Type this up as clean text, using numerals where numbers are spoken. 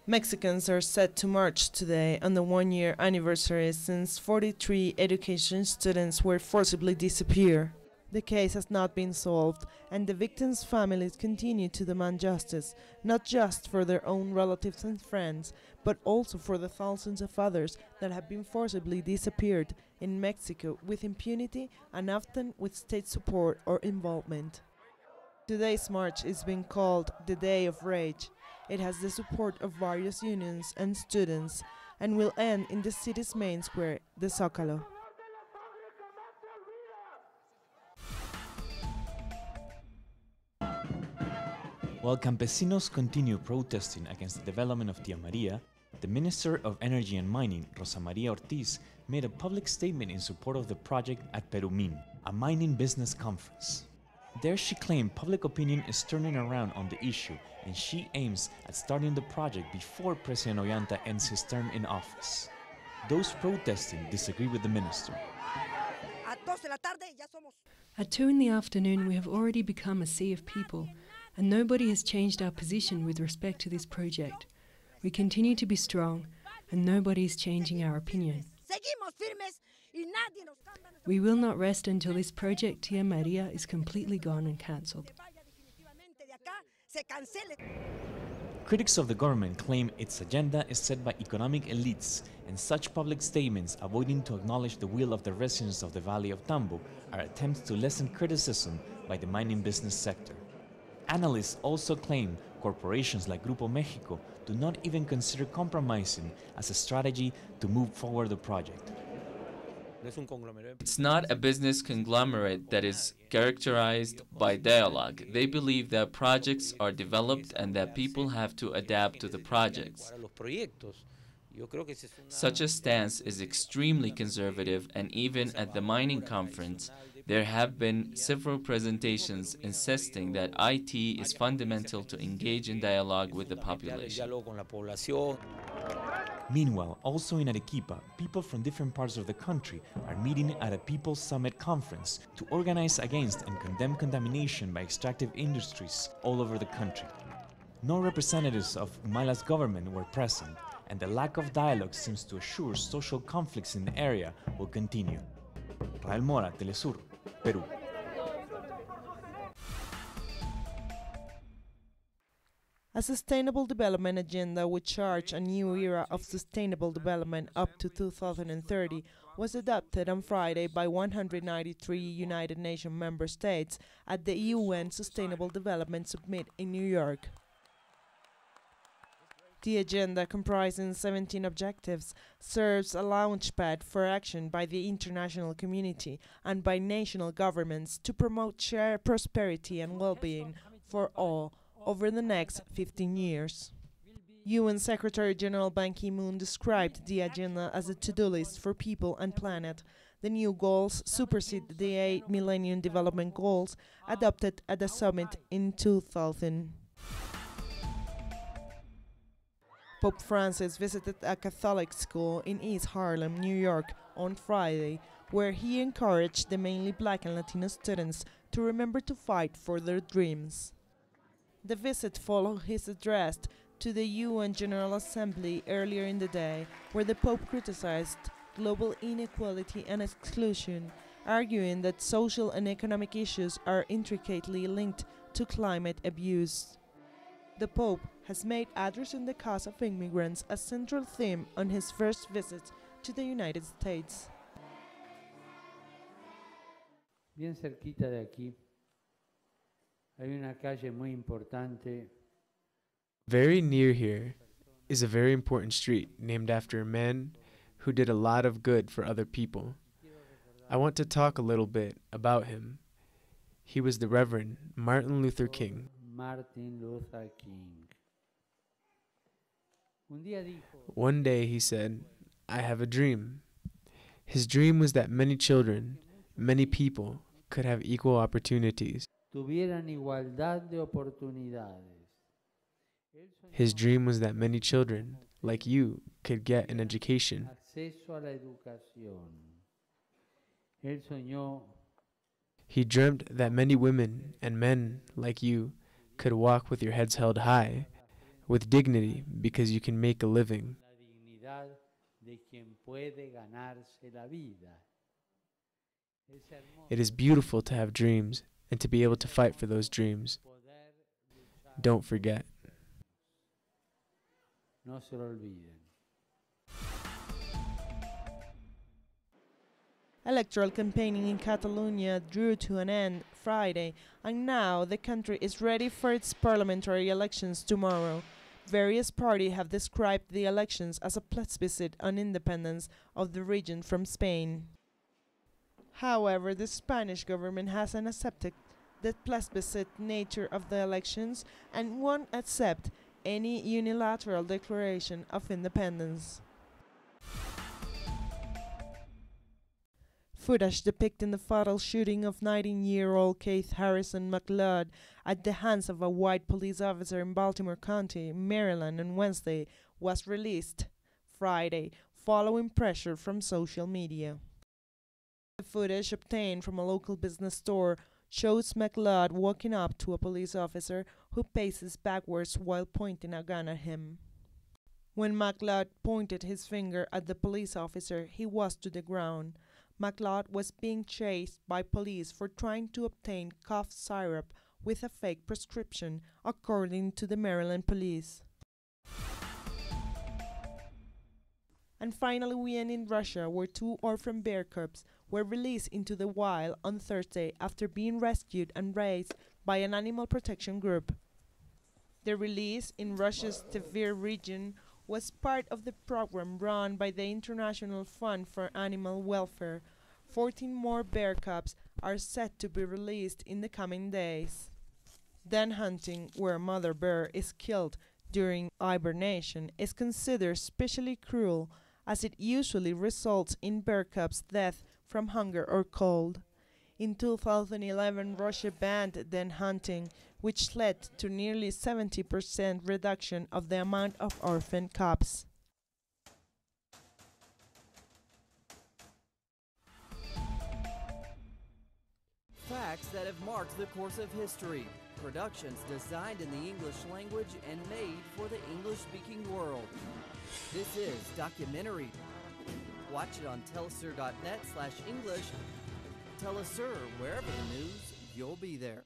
Mexicans are set to march today on the one-year anniversary since 43 education students were forcibly disappeared. The case has not been solved, and the victims' families continue to demand justice, not just for their own relatives and friends, but also for the thousands of others that have been forcibly disappeared in Mexico with impunity and often with state support or involvement. Today's march is being called the Day of Rage. It has the support of various unions and students and will end in the city's main square, the Zócalo. While campesinos continue protesting against the development of Tía María, the Minister of Energy and Mining, Rosa María Ortiz, made a public statement in support of the project at Perumín, a mining business conference. There she claimed public opinion is turning around on the issue and she aims at starting the project before President Ollanta ends his term in office. Those protesting disagree with the minister. At 2 in the afternoon we have already become a sea of people, and nobody has changed our position with respect to this project. We continue to be strong, and nobody is changing our opinion. We will not rest until this project Tía María is completely gone and cancelled. Critics of the government claim its agenda is set by economic elites, and such public statements avoiding to acknowledge the will of the residents of the Valley of Tambo are attempts to lessen criticism by the mining business sector. Analysts also claim corporations like Grupo México do not even consider compromising as a strategy to move forward the project. It's not a business conglomerate that is characterized by dialogue. They believe that projects are developed and that people have to adapt to the projects. Such a stance is extremely conservative, and even at the mining conference, there have been several presentations insisting that IT is fundamental to engage in dialogue with the population. Meanwhile, also in Arequipa, people from different parts of the country are meeting at a People's Summit conference to organize against and condemn contamination by extractive industries all over the country. No representatives of Humala's government were present, and the lack of dialogue seems to assure social conflicts in the area will continue. Rael Mora, Telesur, Peru. A sustainable development agenda which charts a new era of sustainable development up to 2030 was adopted on Friday by 193 United Nations member states at the UN Sustainable Development Summit in New York. The agenda, comprising 17 objectives, serves a launchpad for action by the international community and by national governments to promote shared prosperity and well-being for all over the next 15 years. UN Secretary General Ban Ki-moon described the agenda as a to-do list for people and planet. The new goals supersede the 8 Millennium Development Goals adopted at the summit in 2000. Pope Francis visited a Catholic school in East Harlem, New York on Friday, where he encouraged the mainly Black and Latino students to remember to fight for their dreams. The visit followed his address to the UN General Assembly earlier in the day, where the Pope criticized global inequality and exclusion, arguing that social and economic issues are intricately linked to climate abuse. The Pope has made addressing the cause of immigrants a central theme on his first visit to the United States. Bien cerquita de aquí hay una calle muy importante. Very near here is a very important street named after a man who did a lot of good for other people. I want to talk a little bit about him. He was the Reverend Martin Luther King. Martin Luther King. One day he said, "I have a dream." His dream was that many children, many people, could have equal opportunities. Tuvieran igualdad de oportunidades. His dream was that many children, like you, could get an education. Acceso a la educación. Él soñó. He dreamt that many women and men, like you, could walk with your heads held high, with dignity because you can make a living. La dignidad de quien puede ganarse la vida. Es hermoso It is beautiful to have dreams and to be able to fight for those dreams. poder luchar. Don't forget. No se lo olviden. Electoral campaigning in Catalonia drew to an end Friday, and now the country is ready for its parliamentary elections tomorrow. Various parties have described the elections as a plebiscite on independence of the region from Spain. However, the Spanish government hasn't accepted the plebiscite nature of the elections and won't accept any unilateral declaration of independence. Footage depicting the fatal shooting of 19-year-old Keith Harrison McLeod at the hands of a white police officer in Baltimore County, Maryland on Wednesday was released Friday following pressure from social media. The footage obtained from a local business store shows McLeod walking up to a police officer who paces backwards while pointing a gun at him. When McLeod pointed his finger at the police officer, he was to the ground. McLeod was being chased by police for trying to obtain cough syrup with a fake prescription, according to the Maryland police. And finally, we end in Russia, where 2 orphan bear cubs were released into the wild on Thursday after being rescued and raised by an animal protection group. The release in Russia's Tver region was part of the program run by the International Fund for Animal Welfare. 14 more bear cubs are set to be released in the coming days. Den hunting, where a mother bear is killed during hibernation, is considered especially cruel, as it usually results in bear cubs' death from hunger or cold. In 2011, Russia banned den hunting, which led to nearly 70% reduction of the amount of orphan cubs. Facts that have marked the course of history. Productions designed in the English language and made for the English-speaking world. This is Documentary. Watch it on telesur.net/English. Telesur, wherever the news, you'll be there.